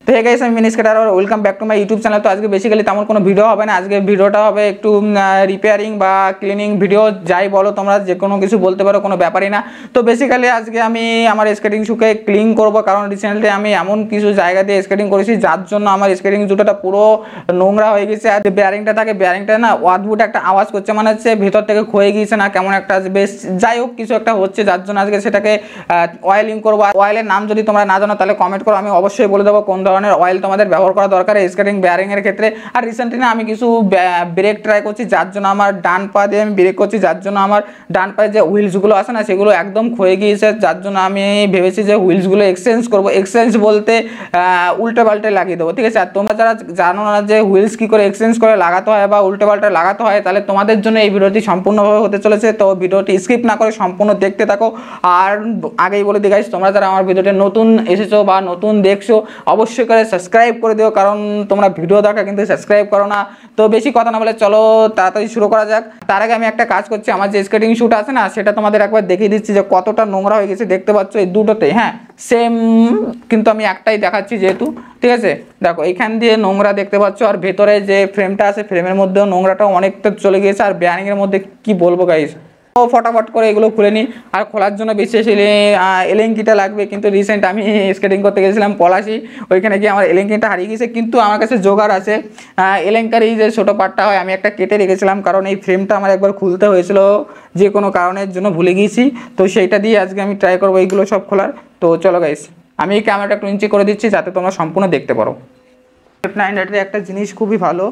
তো hey guys, আমি mini skater আর welcome back to my YouTube channel. তো আজকে বেসিক্যালি তেমন কোনো ভিডিও হবে না, আজকে ভিডিওটা হবে একটু রিপেয়ারিং বা ক্লিনিং ভিডিও, যাই বলো তোমরা, যে কোনো কিছু বলতে পারো, কোনো ব্যাপারই না। তো বেসিক্যালি আজকে আমি আমার স্কেটিং শুকে ক্লিন করবো, কারণ রিসেন্টলি আমি এমন কিছু জায়গা দিয়ে স্কেটিং করেছি যার জন্য আমার স্কেটিং জুতোটা পুরো নোংরা হয়ে গেছে। আর যে বেয়ারিংটা থাকে, বেয়ারিংটা না অদ্ভুত একটা আওয়াজ করছে, মানে হচ্ছে ভিতর থেকে ক্ষয়ে গিয়েছে না কেমন একটা, বেশ যাই হোক কিছু একটা হচ্ছে, যার জন্য আজকে সেটাকে অয়েলিং করবো। অয়েলের নাম যদি তোমরা না জানো তাহলে কমেন্ট করো, আমি অবশ্যই বলে দেবো কোন ধরনের অয়েল তোমাদের ব্যবহার করা দরকার স্কেটিং বেয়ারিংয়ের ক্ষেত্রে। আর রিসেন্টলি না আমি কিছু ব্রেক ট্রাই করছি, যার জন্য আমার ডান পা দিয়ে আমি ব্রেক করছি, যার জন্য আমার ডান পায়ে যে হুইলসগুলো আছে না সেগুলো একদম ক্ষয়ে গিয়েছে, যার জন্য আমি ভেবেছি যে হুইলসগুলো এক্সচেঞ্জ করবো। এক্সচেঞ্জ বলতে উল্টে পাল্টে লাগিয়ে দেবো, ঠিক আছে। আর তোমরা যারা জানো না যে হুইলস কী করে এক্সচেঞ্জ করে লাগাতে হয় বা উল্টে পাল্টে লাগাতে হয়, তাহলে তোমাদের জন্য এই ভিডিওটি সম্পূর্ণভাবে হতে চলেছে। তো ভিডিওটি স্কিপ না করে সম্পূর্ণ দেখতে থাকো। আর আগেই বলে দিই গাইস, তোমরা যারা আমার ভিডিওতে নতুন এসেছো বা নতুন দেখছো অবশ্যই করে সাবস্ক্রাইব করে দিও, কারণ তোমরা ভিডিও দেখা কিন্তু সাবস্ক্রাইব করো না। তো বেশি কথা না বলে চলো তাড়াতাড়ি শুরু করা যাক। তার আগে আমি একটা কাজ করছি, আমার যে স্কেটিং শুট আছে না সেটা তোমাদের একবার দেখিয়ে দিচ্ছি যে কতটা নোংরা হয়ে গেছে। দেখতে পাচ্ছ এই দুটোতে, হ্যাঁ সেম, কিন্তু আমি একটাই দেখাচ্ছি যেহেতু, ঠিক আছে। দেখো এইখান দিয়ে নোংরা দেখতে পাচ্ছ, আর ভেতরে যে ফ্রেমটা আছে ফ্রেমের মধ্যেও নোংরাটাও অনেকটা চলে গিয়েছে। আর বেয়ারিংয়ের মধ্যে কি বলবো গাইস, তো ফটাফট করে এগুলো খুলে নিই। আর খোলার জন্য বিশেষ এলেঙ্কিটা লাগবে, কিন্তু রিসেন্ট আমি স্কেটিং করতে গেছিলাম পলাশি, ওইখানে গিয়ে আমার এলেঙ্কিটা হারিয়ে গেছে, কিন্তু আমার কাছে জোগাড় আছে। এলেঙ্কার এই যে ছোটো পার্টটা হয় আমি একটা কেটে রেখেছিলাম, কারণ এই ফ্রেমটা আমার একবার খুলতে হয়েছিল যে কোনো কারণের জন্য, ভুলে গিয়েছি। তো সেইটা দিয়ে আজকে আমি ট্রাই করবো এইগুলো সব খোলার। তো চলো গাইস, আমি এই ক্যামেরাটা একটু নিচে করে দিচ্ছি যাতে তোমরা সম্পূর্ণ দেখতে পারো। F900 একটা জিনিস খুবই ভালো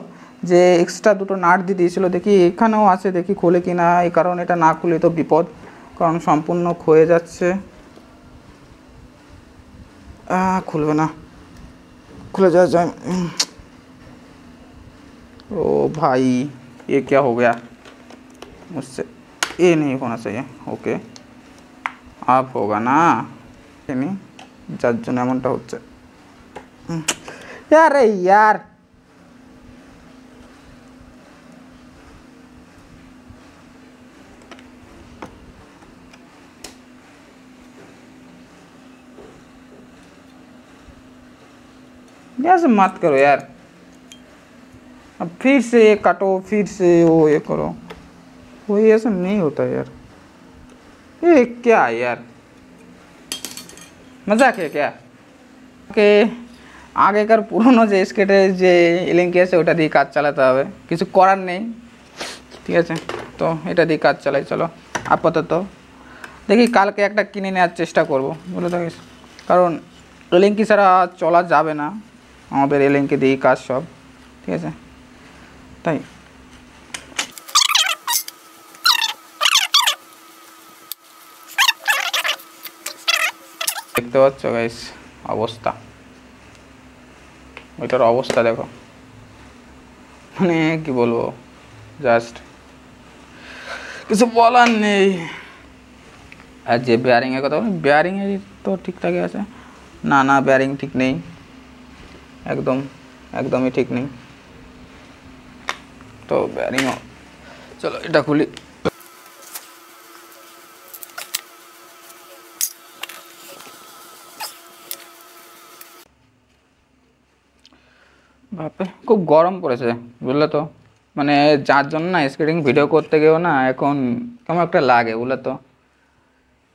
যে এক্সট্রা দুটো নাট দিয়ে দিয়েছিলো, দেখি এখানেও আছে, দেখি খোলে কি না। এই কারণ এটা না খুলে তো বিপদ, কারণ সম্পূর্ণ ক্ষয়ে যাচ্ছে। খুলবে না, खुले जाए। ओ भाई ये क्या हो गया, मुझसे ये नहीं होना चाहिए। ओके अब होगा ना, नहीं যার জন্য এমনটা হচ্ছে। यार यार ऐसे मत करो यार, अब फिर से ये काटो, फिर से वो ये करो, वही ऐसा नहीं होता यार। ये क्या है यार, मजाक है क्या? के আগেকার পুরনো যে স্কেটের যে এলেঙ্কি আছে ওটা দিয়ে কাজ চালাতে হবে, কিছু করার নেই, ঠিক আছে। তো এটা দিয়ে কাজ চালাই, চলো আপাতত দেখি কালকে একটা কিনে নেওয়ার চেষ্টা করব, বলে দেখিস, কারণ এলেঙ্কি ছাড়া চলা যাবে না, আমাদের এলেঙ্কি দিয়েই কাজ সব, ঠিক আছে। তাই দেখতে পাচ্ছ গাইস অবস্থা, ওইটার অবস্থা দেখো, মানে কি বলবো, জাস্ট কিছু বলার নেই। আর যে বেয়ারিংয়ের কথা বলি, বেয়ারিংয়ের তো ঠিকঠাকই আছে, না না বেয়ারিং ঠিক নেই, একদমই ঠিক নেই। তো বেয়ারিংও, চলো এটা খুলি। বাপরে খুব গরম পড়েছে বুঝলে তো, মানে যার জন্য না স্কেটিং ভিডিও করতে গিয়েও না এখন কেমন একটা লাগে বুঝলে তো,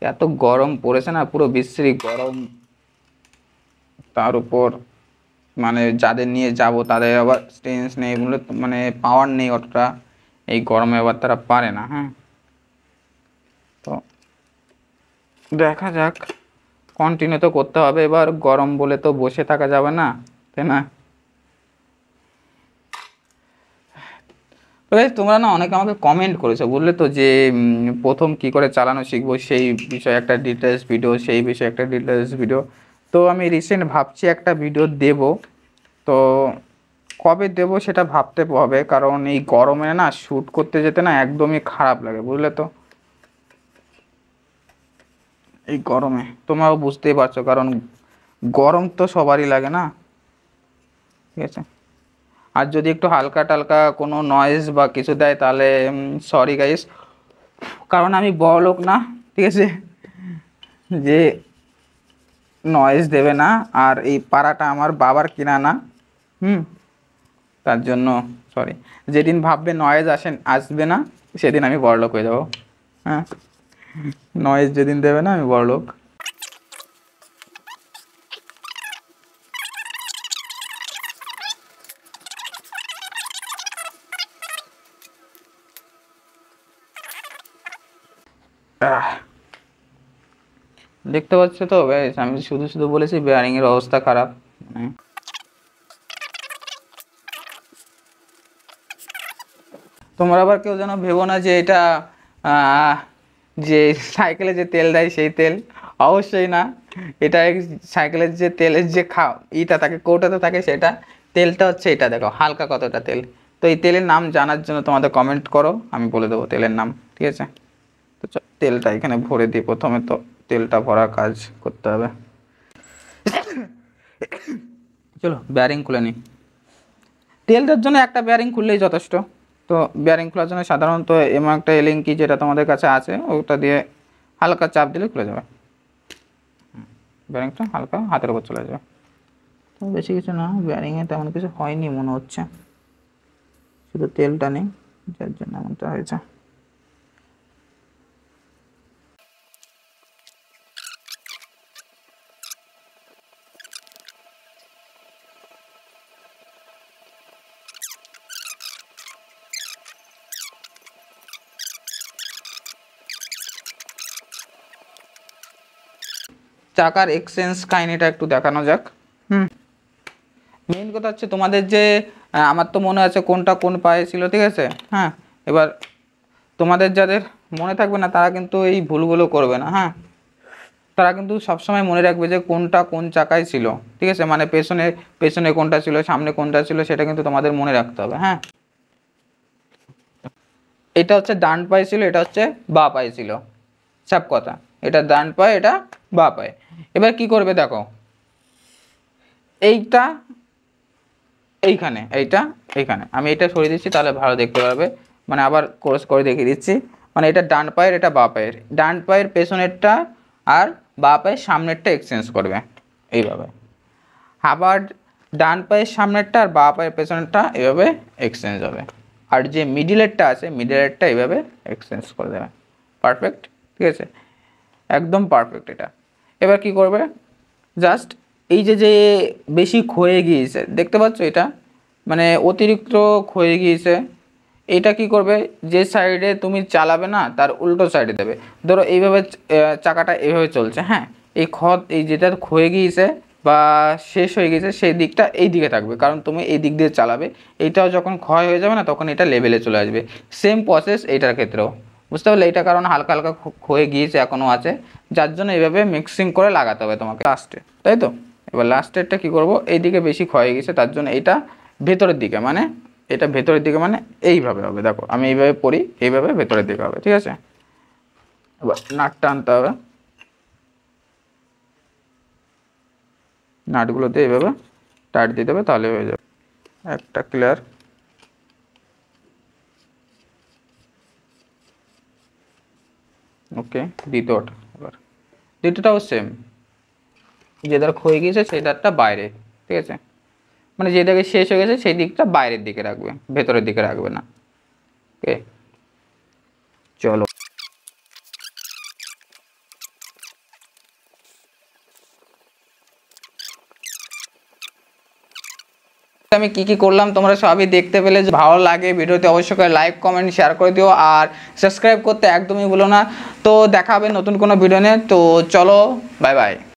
এত গরম পড়েছে না, পুরো বিশ্রী গরম। তার উপর মানে যাদের নিয়ে যাব তাদের আবার স্ট্রেন্থ নেই বুঝলে তো, মানে পাওয়ার নেই অতটা, এই গরমে আবার তারা পারে না। হ্যাঁ তো দেখা যাক, কন্টিনিউ তো করতে হবে, এবার গরম বলে তো বসে থাকা যাবে না, তাই না। তোমরা না অনেকে আমাকে কমেন্ট করেছো বুঝলে তো, যে প্রথম কি করে চালানো শিখবো সেই বিষয়ে একটা ডিটেলস ভিডিও, সেই বিষয়ে একটা ডিটেলস ভিডিও। তো আমি রিসেন্ট ভাবছি একটা ভিডিও দেব, তো কবে দেব সেটা ভাবতে হবে, কারণ এই গরমে না শ্যুট করতে যেতে না একদমই খারাপ লাগে বুঝলে তো, এই গরমে তোমরাও বুঝতেই পারছো, কারণ গরম তো সবারই লাগে না, ঠিক আছে। আর যদি একটু হালকা টালকা কোনো নয়েজ বা কিছু দেয় তাহলে সরি গাইস, কারণ আমি বড়লোক না, ঠিক আছে, যে নয়েজ দেবে না। আর এই পাড়াটা আমার বাবার কিনা না, তার জন্য সরি। যেদিন ভাববে নয়েজ আসবে না, সেদিন আমি বড়লোক হয়ে যাবো। হ্যাঁ, নয়েজ যেদিন দেবে না আমি বড়লোক। দেখতে পাচ্ছ তো গাইস, আমি শুধু শুধু বলেছি বেয়ারিং এর অবস্থা খারাপ। তোমরা আবার কেউ যেন ভেবো না যে এটা যে সাইকেলে যে তেল দেয় সেই তেল, অবশ্যই না। এটা সাইকেলের যে তেলের যে ইটা থাকে, কৌটাতে থাকে, সেটা তেলটা হচ্ছে এটা। দেখো হালকা কতটা তেল। তো এই তেলের নাম জানার জন্য তোমাদের কমেন্ট করো, আমি বলে দেবো তেলের নাম, ঠিক আছে? তো তেলটা এখানে ভরে দিই। প্রথমে তো তেলটা ভরার কাজ করতে হবে। চলো বেয়ারিং খুলে নিই। তেলটার জন্য একটা বেয়ারিং খুললেই যথেষ্ট। তো বেয়ারিং খোলার জন্য সাধারণত এমন একটা এলিঙ্কি যেটা তোমাদের কাছে আছে, ওটা দিয়ে হালকা চাপ দিলে খুলে যাবে। বেয়ারিংটা হালকা হাতের উপর চলে যাবে। তো বেশি কিছু না, বেয়ারিংয়ে তেমন কিছু হয়নি মনে হচ্ছে, শুধু তেলটা নেই, যার জন্য এমনটা হয়েছে। চাকার এক্সচেঞ্জ কাহিনিটা একটু দেখানো যাক। মেইন কথা হচ্ছে তোমাদের যে আমার তো মনে আছে কোনটা কোন পায়ে ছিল, ঠিক আছে? হ্যাঁ, এবার তোমাদের যাদের মনে থাকবে না তারা কিন্তু এই ভুলগুলো করবে না। হ্যাঁ, তারা কিন্তু সবসময় মনে রাখবে যে কোনটা কোন চাকায় ছিল, ঠিক আছে? মানে পেছনে পেছনে কোনটা ছিল, সামনে কোনটা ছিল, সেটা কিন্তু তোমাদের মনে রাখতে হবে। হ্যাঁ, এটা হচ্ছে ডান পায়ে ছিল, এটা হচ্ছে বা পায়ে ছিল, সব কথা। এটা ডান পায়ে, এটা বা পায়ে। এবার কি করবে দেখো, এইটা এইখানে, এইটা এইখানে, আমি এটা সরিয়ে দিচ্ছি তাহলে ভালো দেখতে পারবে। মানে আবার কোর্স করে দেখিয়ে দিচ্ছি। মানে এটা ডান পায়ের, এটা বা পায়ের। ডান পায়ের পেছনেরটা আর বা পায়ের সামনেরটা এক্সচেঞ্জ করবে এইভাবে। আবার ডান পায়ের সামনেরটা আর বা পায়ের পেছনেরটা এভাবে এক্সচেঞ্জ হবে। আর যে মিডিলেরটা আছে, মিডিলেরটা এইভাবে এক্সচেঞ্জ করে দেবে। পারফেক্ট, ঠিক আছে? একদম পারফেক্ট এটা। এবার কি করবে, জাস্ট এই যে যে বেশি ক্ষয়ে গিয়েছে, দেখতে পাচ্ছ এটা, মানে অতিরিক্ত ক্ষয়ে গিয়েছে, এটা কি করবে, যে সাইডে তুমি চালাবে না তার উল্টো সাইডে দেবে। ধরো এইভাবে চাকাটা এইভাবে চলছে, হ্যাঁ, এই যেটা ক্ষয়ে গিয়েছে বা শেষ হয়ে গেছে সেই দিকটা এই দিকে থাকবে, কারণ তুমি এই দিক দিয়ে চালাবে। এইটাও যখন ক্ষয় হয়ে যাবে না, তখন এটা লেভেলে চলে আসবে। সেম প্রসেস এইটার ক্ষেত্রেও, বুঝতে পারলে? এটা কারণ হালকা হালকা ক্ষয়ে গিয়েছে, এখনও আছে, যার জন্য এইভাবে মিক্সিং করে লাগাতে হবে তোমাকে লাস্টে, তাই তো? এবার লাস্টেরটা কী করবো, এইদিকে বেশি ক্ষয়ে গেছে তার জন্য এইটা ভেতরের দিকে, মানে এটা ভেতরের দিকে, মানে এইভাবে হবে। দেখো আমি এইভাবে পড়ি, এইভাবে ভেতরের দিকে হবে, ঠিক আছে? এবার নাটটা আনতে হবে, নাটগুলোতে এইভাবে টাইট দিতে হবে, তাহলে হয়ে যাবে। একটা ক্লিয়ার। ওকে, দ্বিতীয়টা, এবার দ্বিতীয়টাও সেম, যে দাঁড় ক্ষয়ে গিয়েছে সেই দাঁড়টা বাইরে, ঠিক আছে? মানে যে দিকে শেষ হয়ে গেছে সেই দিকটা বাইরের দিকে রাখবে, ভেতরের দিকে রাখবে না। ওকে, চলো। আমি কি কি করলাম তোমরা সবই দেখতে পেলে। ভালো লাগে ভিডিওতে অবশ্যই করে লাইক কমেন্ট শেয়ার করে দিও, আর সাবস্ক্রাইব করতে একদমই ভুলো না। তো দেখা হবে নতুন কোনো ভিডিও নিয়ে। তো চলো, বাই বাই।